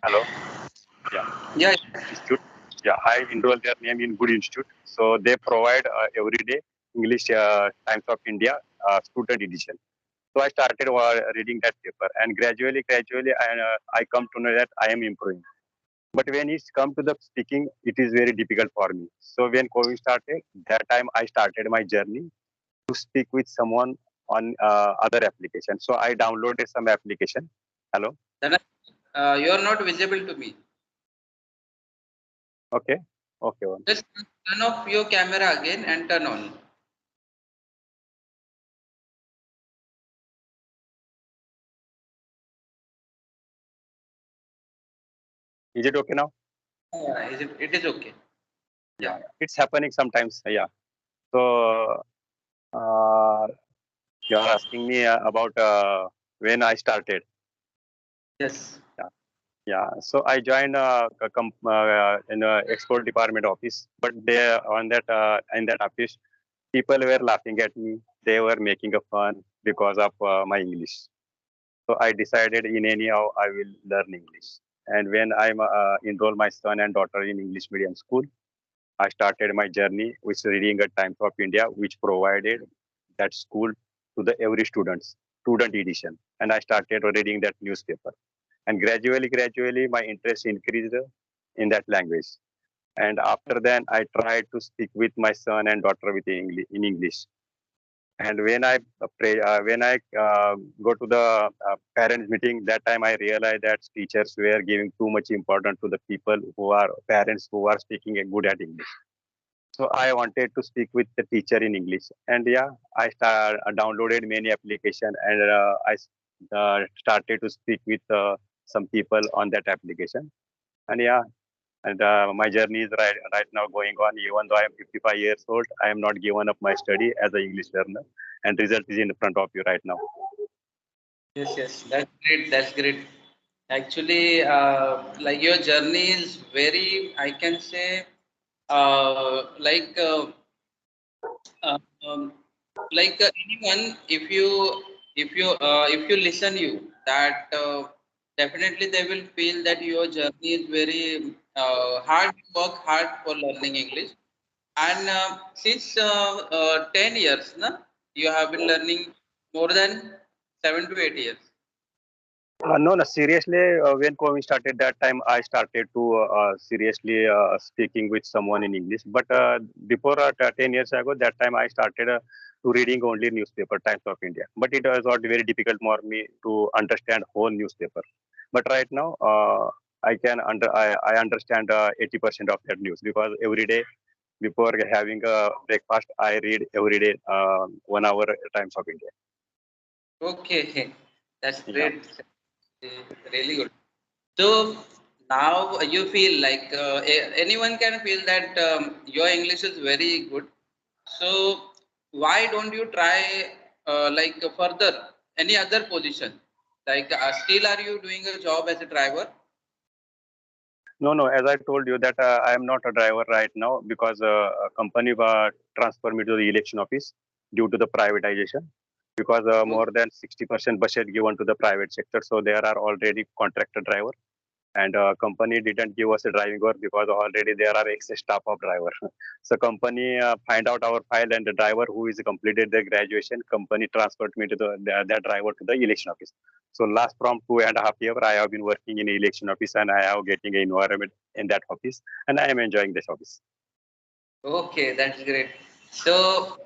Hello. Yeah. Yeah. Institute. Yeah, I enrolled their name in good institute. So they provide every day English Times of India student edition. So I started reading that paper, and gradually, I come to know that I am improving. But when it's come to the speaking, it is very difficult for me. So when COVID started, that time I started my journey to speak with someone on other application. So I downloaded some application. Hello. Then you are not visible to me. Okay. Okay. One. Just turn off your camera again and turn on. Is it okay now? Yeah, it is okay. Yeah, it's happening sometimes. Yeah. So uh, you are asking me about when I started. Yes. Yeah. Yeah. So I joined in export department office, but there on that in that office, people were laughing at me. They were making a fun because of my English. So I decided in anyhow I will learn English. And when I enroll my son and daughter in English medium school, I started my journey with reading a Times of India, which provided that school to the every student edition. And I started reading that newspaper. And gradually, my interest increased in that language. And after that, I tried to speak with my son and daughter with in English. And when I go to the parents meeting, that time I realized that teachers were giving too much importance to the people who are parents who are speaking good at English. So I wanted to speak with the teacher in English, and yeah, downloaded many application, and started to speak with some people on that application. And yeah, and my journey is right now going on. Even though I am 55 years old, I am not given up my study as an English learner, and result is in front of you right now. Yes, yes. That's great. That's great. Actually, like your journey is very, I can say, like uh, um, anyone, if you listen you that definitely they will feel that your journey is very hard. Work hard for learning English, and since 10 years, na, you have been learning more than 7 to 8 years. No, no, seriously, when COVID started, that time I started to seriously speaking with someone in English. But before 10 years ago, that time I started to reading only newspaper, Times of India. But it was not very difficult for me to understand whole newspaper. But right now, I understand 80% of that news because every day before having a breakfast, I read every day 1 hour Times of India. Okay, that's Yeah. great. Really good. So now you feel like anyone can feel that your English is very good. So why don't you try like further any other position? Like still are you doing a job as a driver? No, no. As I told you that I am not a driver right now because a company transferred me to the election office due to the privatization. Because Oh, more than 60% budget given to the private sector, so there are already contractor driver, and company didn't give us a driving work because already there are excess staff of driver. So company find out our file, and the driver who is completed their graduation, company transferred me to that driver to the election office. So last from 2.5 years, I have been working in election office, and I have getting an environment in that office, and I am enjoying this office. okay, that's great. So,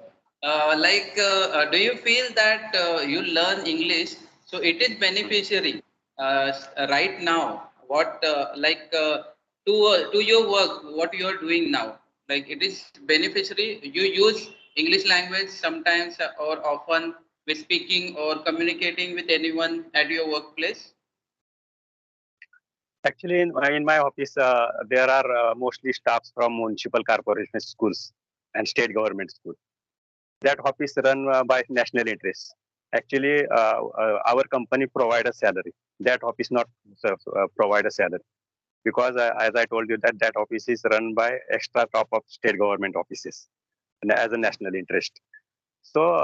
do you feel that you learn English, so it is beneficiary right now? What to your work, what you are doing now? Like it is beneficiary. You use English language sometimes or often with speaking or communicating with anyone at your workplace. Actually, in my office, there are mostly staffs from municipal corporation schools and state government schools. That office run by national interest. Actually, our company provide a salary. That office not provide a salary because, as I told you, that office is run by extra top of state government offices and as a national interest. So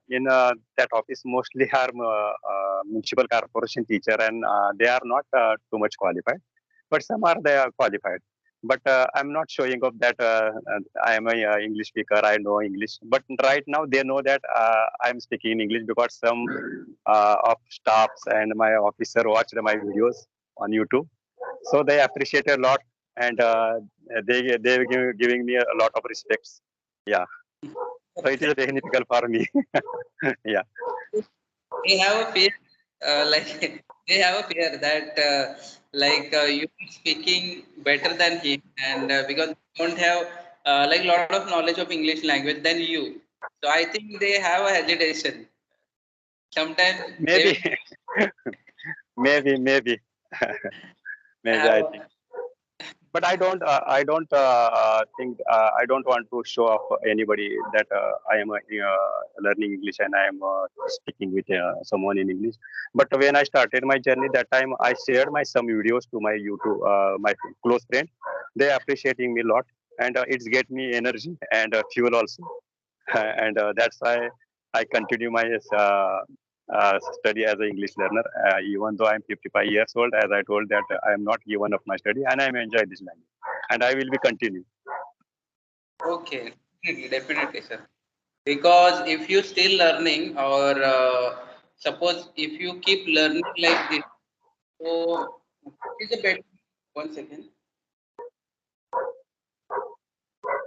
in that office, mostly are municipal corporation teacher, and they are not too much qualified, but some are they are qualified. But I'm not showing up that I am a English speaker. I know English, but right now they know that I'm speaking in English because some of staffs and my officer watched my videos on YouTube, so they appreciate a lot, and they giving me a lot of respects. Yeah, so it is Okay. very difficult for me. Yeah, They have a fear, like they have a fear that you are speaking better than him, and because they don't have like a lot of knowledge of English language than you, so I think they have a hesitation. Sometimes they maybe, will maybe, maybe I have. think. But I don't think I don't want to show off anybody that I am learning English and I am speaking with someone in English. But when I started my journey, that time I shared my some videos to my YouTube, my close friend. They appreciating me a lot, and it's get me energy and fuel also. And that's why I continue my study as an English learner. Even though I'm 55 years old, as I told that I am not given up my study, and I am enjoy this language, and I will be continue. Okay, definitely, sir. Because if you still learning, or suppose if you keep learning like this, so it is a better. One second.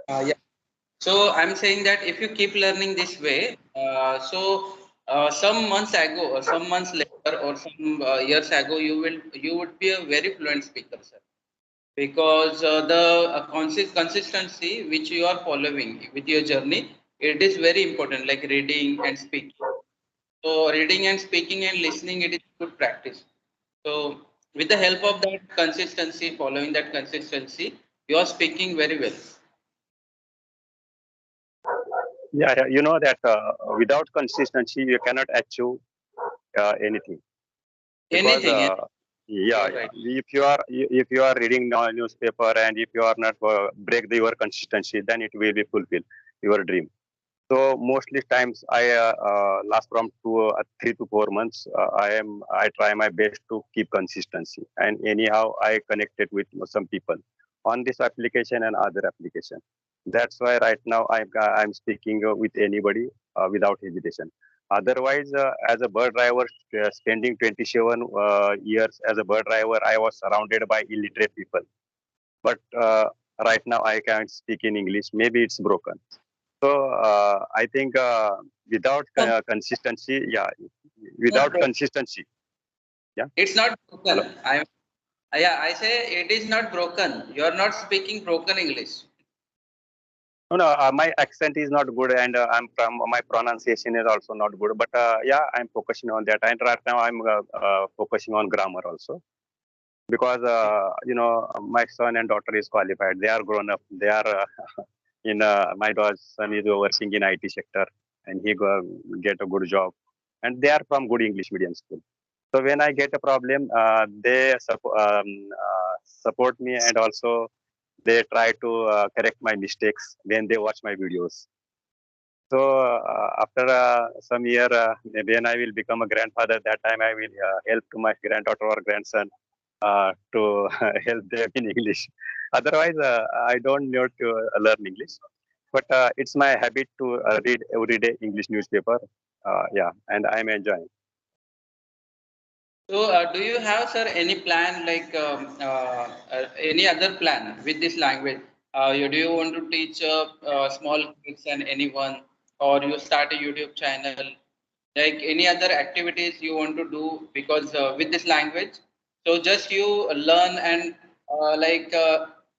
Yeah. So I'm saying that if you keep learning this way, some months ago, or some months later, or some years ago, you would be a very fluent speaker, sir. Because the consistency which you are following with your journey, it is very important. Like reading and speaking. So reading and speaking and listening, it is good practice. So with the help of that consistency, following that consistency, you are speaking very well. Yeah, yeah, you know that without consistency you cannot achieve anything because Anything, yeah, you're yeah, right. if you are reading newspaper and if you are not break your consistency, then it will be fulfill your dream. So mostly times I last from 3 to 4 months. I try my best to keep consistency, and anyhow I connected with some people on this application and other application. That's why right now I'm speaking with anybody without hesitation. Otherwise, as a bird driver, spending 27 years as a bird driver, I was surrounded by illiterate people. But right now I can't speak in English. Maybe it's broken. So I think without No, consistency, yeah, not without broken. consistency, yeah. It's not Hello. broken. I say it is not broken. You are not speaking broken English. No, no, my accent is not good, and I'm from my pronunciation is also not good. But yeah, I'm focusing on that, and right now I'm focusing on grammar also because my son and daughter is qualified. They are grown up. They are in my son is working in IT sector, and he get a good job, and they are from good English medium school. So when I get a problem, they support me, and also they try to correct my mistakes when they watch my videos. So after some year, when I will become a grandfather, that time I will help to my granddaughter or grandson to help them in English. Otherwise, I don't need to learn English. But it's my habit to read every day English newspaper. Yeah, and I'm enjoying. So, do you have, sir, any plan like any other plan with this language? Do you want to teach small kids and anyone, or you start a YouTube channel? Like any other activities you want to do because with this language, so just you learn and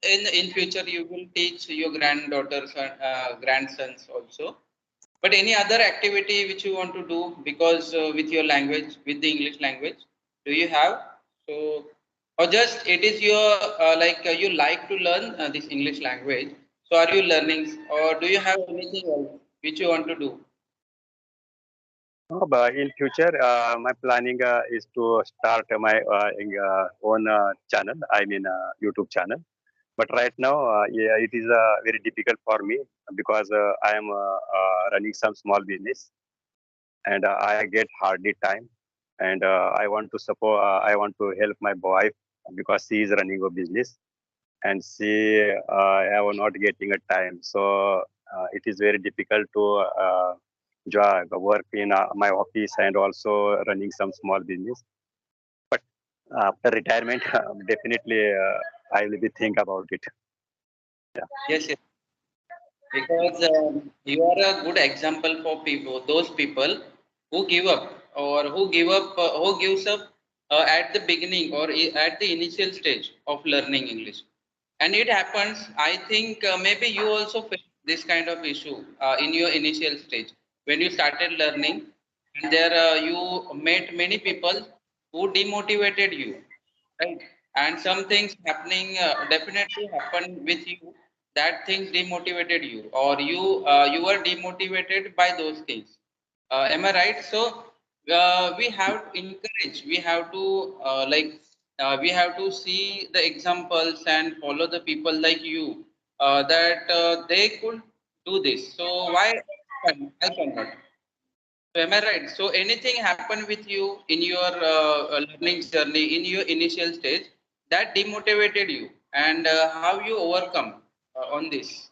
in future you will teach your granddaughters and grandsons also. But any other activity which you want to do because with your language, with the English language, do you have? So, or just it is your you like to learn this English language. So, are you learning, or do you have anything else which you want to do? No, but in future, my planning is to start my own channel. I mean, YouTube channel. But right now, yeah, it is very difficult for me because I am running some small business, and I get hardly time. And I want to support. I want to help my wife because she is running a business, and she have not getting a time. So it is very difficult to work in my office and also running some small business. But after retirement, definitely I will be think about it. Yeah. Yes, yes. Because you are a good example for people, those people who give up or who gives up at the beginning or at the initial stage of learning English. And it happens, I think maybe you also face this kind of issue in your initial stage when you started learning, and there you met many people who demotivated you, right? And some things happening definitely happened with you, that things demotivated you, or you were demotivated by those things. Am I right? So we have to encourage, we have to we have to see the examples and follow the people like you, that they could do this, so why I cannot? So am I right? So anything happened with you in your learning journey, in your initial stage, that demotivated you, and how you overcome on this?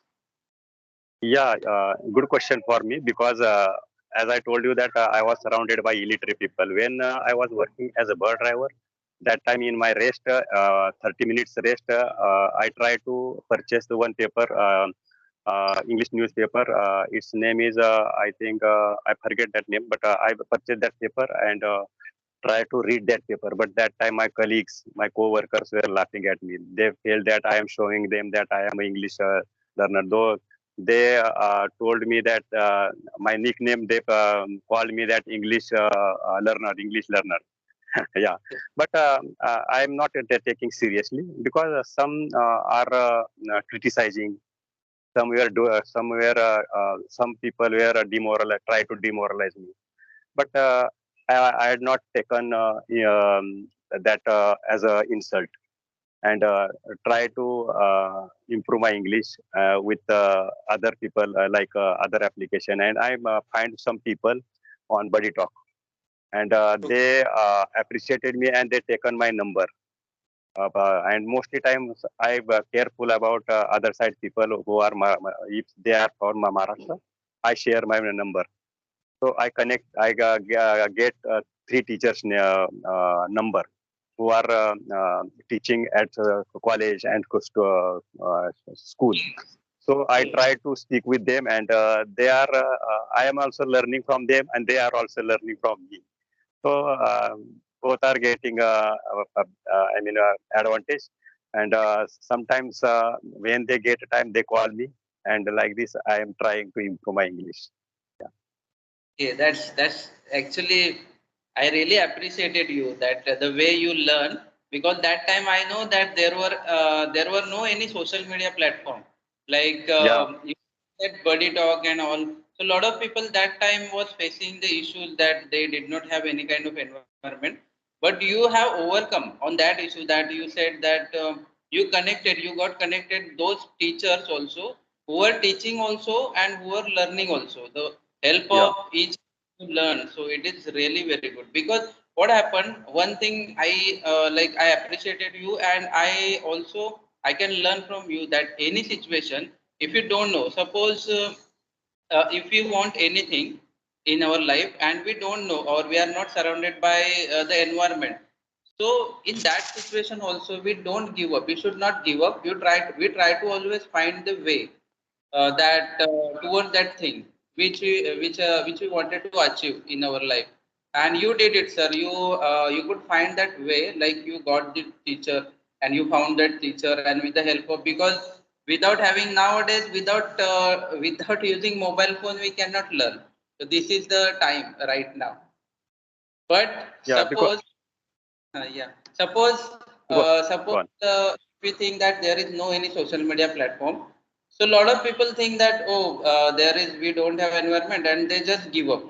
Yeah, good question for me because as I told you that I was surrounded by illiterate people. When I was working as a bus driver, that time in my rest, 30 minutes rest, I try to purchase the one paper, English newspaper. Its name is, I think, I forget that name, but I purchased that paper and try to read that paper. But that time my colleagues, my co-workers were laughing at me. They felt that I am showing them that I am an English learner. Though they told me that my nickname, they called me that English learner, English learner. Yeah, but I am not taking seriously because some are criticizing. Some people were try to demoralize me, but I had not taken that as a insult, and try to improve my English with other people other application. And I find some people on Buddy Talk, and they appreciated me and they taken my number. And mostly times I'm careful about other side people who are if they are from Maharashtra, I share my number. So I connect. Get three teachers number who are teaching at college and school. So I Okay. try to speak with them, and they are. I am also learning from them, and they are also learning from me. So both are getting advantage. And sometimes when they get time, they call me, and like this, I am trying to improve my English. Yeah. Okay, that's actually, I really appreciated you that the way you learn, because that time I know that there were no any social media platform like Yeah. you said Buddy Talk and all. So a lot of people that time was facing the issues that they did not have any kind of environment, but you have overcome on that issue, that you said that you got connected those teachers also who were teaching also and who were learning also. The help Yeah. of each to learn. So it is really very good, because what happened, one thing I I appreciated you, and I can learn from you that any situation, if you don't know, suppose if we want anything in our life and we don't know, or we are not surrounded by the environment, so in that situation also we don't give up, we should not give up, we try to always find the way that towards that thing which we wanted to achieve in our life. And you did it, sir. You could find that way, like you got the teacher and you found that teacher, and with the help of, because without having nowadays, without using mobile phone, we cannot learn. So this is the time right now. But Yeah. Because suppose yeah. Suppose, go, suppose go on. we think that there is no any social media platform. So a lot of people think that, oh, there is, we don't have environment, and they just give up.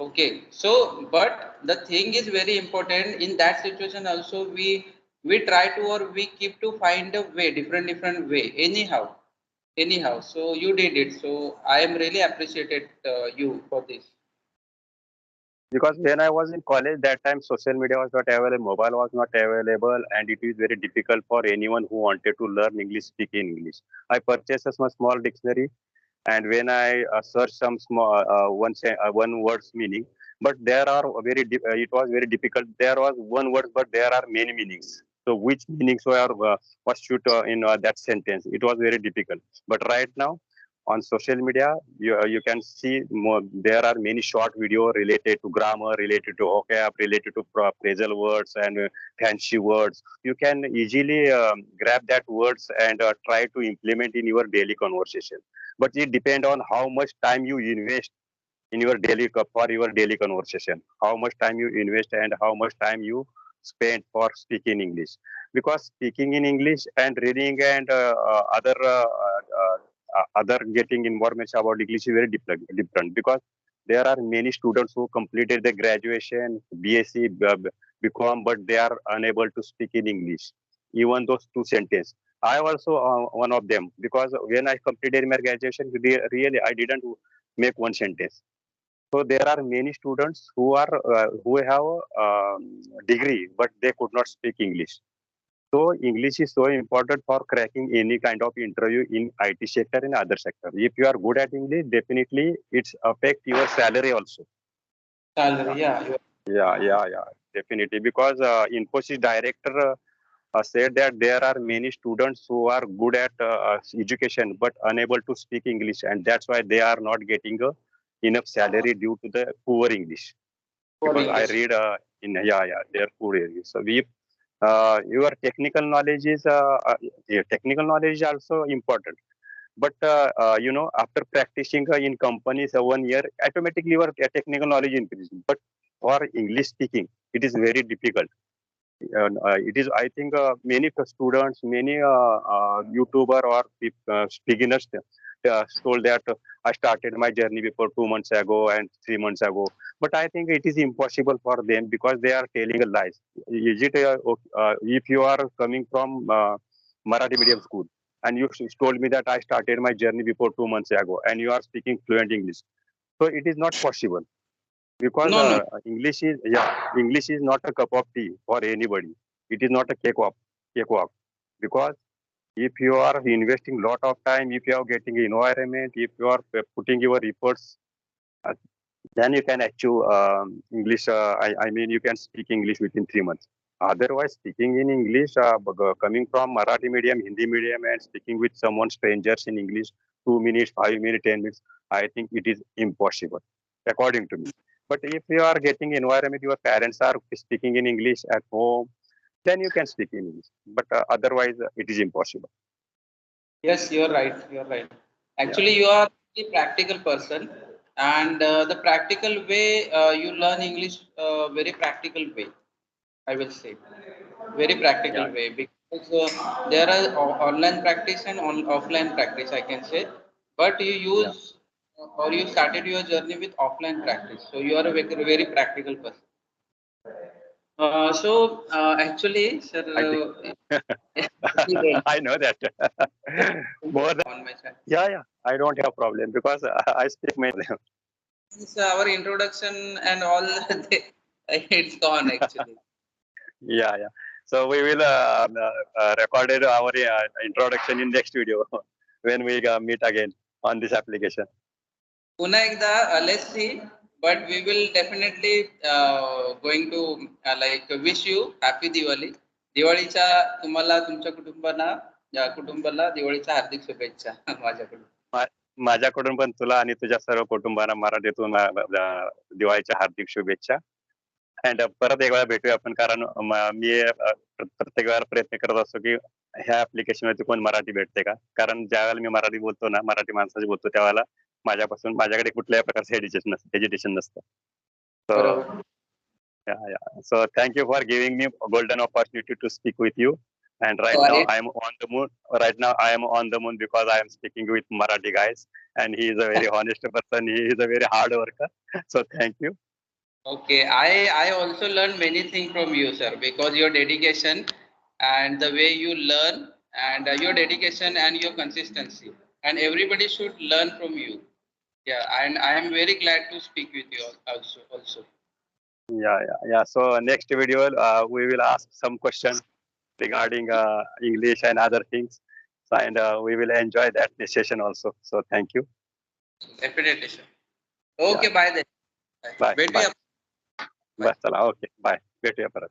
Okay. So, but the thing is very important in that situation also. we try to or we keep to find a way, different way, anyhow. So you did it. So I am really appreciated you for this. Because when I was in college, that time social media was not available, mobile was not available, and it is very difficult for anyone who wanted to learn English, speak in English. I purchased a small dictionary, and when I search some small one word's meaning, but there are it was very difficult. There was one word, but there are many meanings. So which meanings were was should in that sentence? It was very difficult. But right now on social media, you can see more, there are many short video related to grammar, related to vocab, related to phrasal words and fancy words. You can easily grab that words and try to implement in your daily conversation, but it depends on how much time you invest in your for your daily conversation, how much time you invest and how much time you spend for speaking English. Because speaking in English and reading and other getting information about English is very different, because there are many students who completed the graduation, BSc, BCom, but they are unable to speak in English, even those two sentences. I also one of them, because when I completed my graduation, really I didn't make one sentence. So there are many students who have degree, but they could not speak English. So English is so important for cracking any kind of interview in IT sector and other sector. If you are good at English, definitely it's affect your salary also. Salary, yeah. Yeah, definitely. Because Infosys director said that there are many students who are good at education but unable to speak English, and that's why they are not getting enough salary due to the poor English. For Because I English. read in their poor English. So we your technical knowledge is technical knowledge is also important. But after practicing in companies 1 year, automatically your technical knowledge increases. But for English speaking, it is very difficult. It is, I think, many students, many YouTuber or beginners told that I started my journey before 2 months ago and 3 months ago. But I think it is impossible for them, because they are telling a lies. Is it if you are coming from Marathi medium school and you told me that I started my journey before 2 months ago and you are speaking fluent English, so it is not possible. Because No, no. English is not a cup of tea for anybody. It is not a cakewalk. Because if you are investing lot of time, if you are getting environment, if you are putting your efforts, uh, then you can achieve English. I mean, you can speak English within 3 months. Otherwise, speaking in English, coming from Marathi medium, Hindi medium, and speaking with someone strangers in English, 2 minutes, 5 minutes, 10 minutes, I think it is impossible, according to me. But if you are getting environment, your parents are speaking in English at home, then you can speak in English. But otherwise, it is impossible. Yes, you're right. You're right. Yeah, Actually, you are a practical person, and the practical way you learn English, very practical way. I will say, very practical yeah, way, because there are online practice and offline practice, I can say. But you yeah. use or you started your journey with offline practice, so you are a very practical person. Actually, sir, I think I know that. More than, on my side. yeah. I don't have problem, because I speak my Since our introduction and all, it's gone actually. yeah. So we will recorded our introduction in next video when we meet again on this application. पुन्हा एकदा let's see, but we will definitely going to like wish you happy Diwali. दिवाळीच्या तुम्हाला तुमच्या कुटुंबाला दिवाळीच्या हार्दिक शुभेच्छा माझ्याकडून. मा- माझ्याकडून पण तुला आणि तुझ्या सर्व कुटुंबाला मराठीतून दिवाळीच्या हार्दिक शुभेच्छा. अँड परत एक वेळा भेटूया आपण, कारण मी प्रत्येक वेळा प्रयत्न करत असतो की ह्या ऍप्लिकेशन वरती कोण मराठी भेटते का, कारण ज्या वेळेला मी मराठी बोलतो ना, मराठी माणसाची बोलतो, त्यावेळेला माझ्याकडे कुठल्याही प्रकारचं एज्युकेशन नसतं. सो बरोबर. so thank you for giving me a golden opportunity to speak with you. And right So, now I am on the moon. Right now I am on the moon because I am speaking with Marathi guys, and he is a very honest person. He is a very hard worker. So thank you. okay, I also learned many things from you, sir, because your dedication and the way you learn, and your dedication and your consistency. And everybody should learn from you. Yeah, and I am very glad to speak with you also. Yeah. So next video, we will ask some question regarding English and other things. So, and we will enjoy that session also. So thank you. Definitely, sir. Yeah. Okay, bye then. Bye. Wait, Bye. bye. Bye. Okay. Bye. भेटूया परत.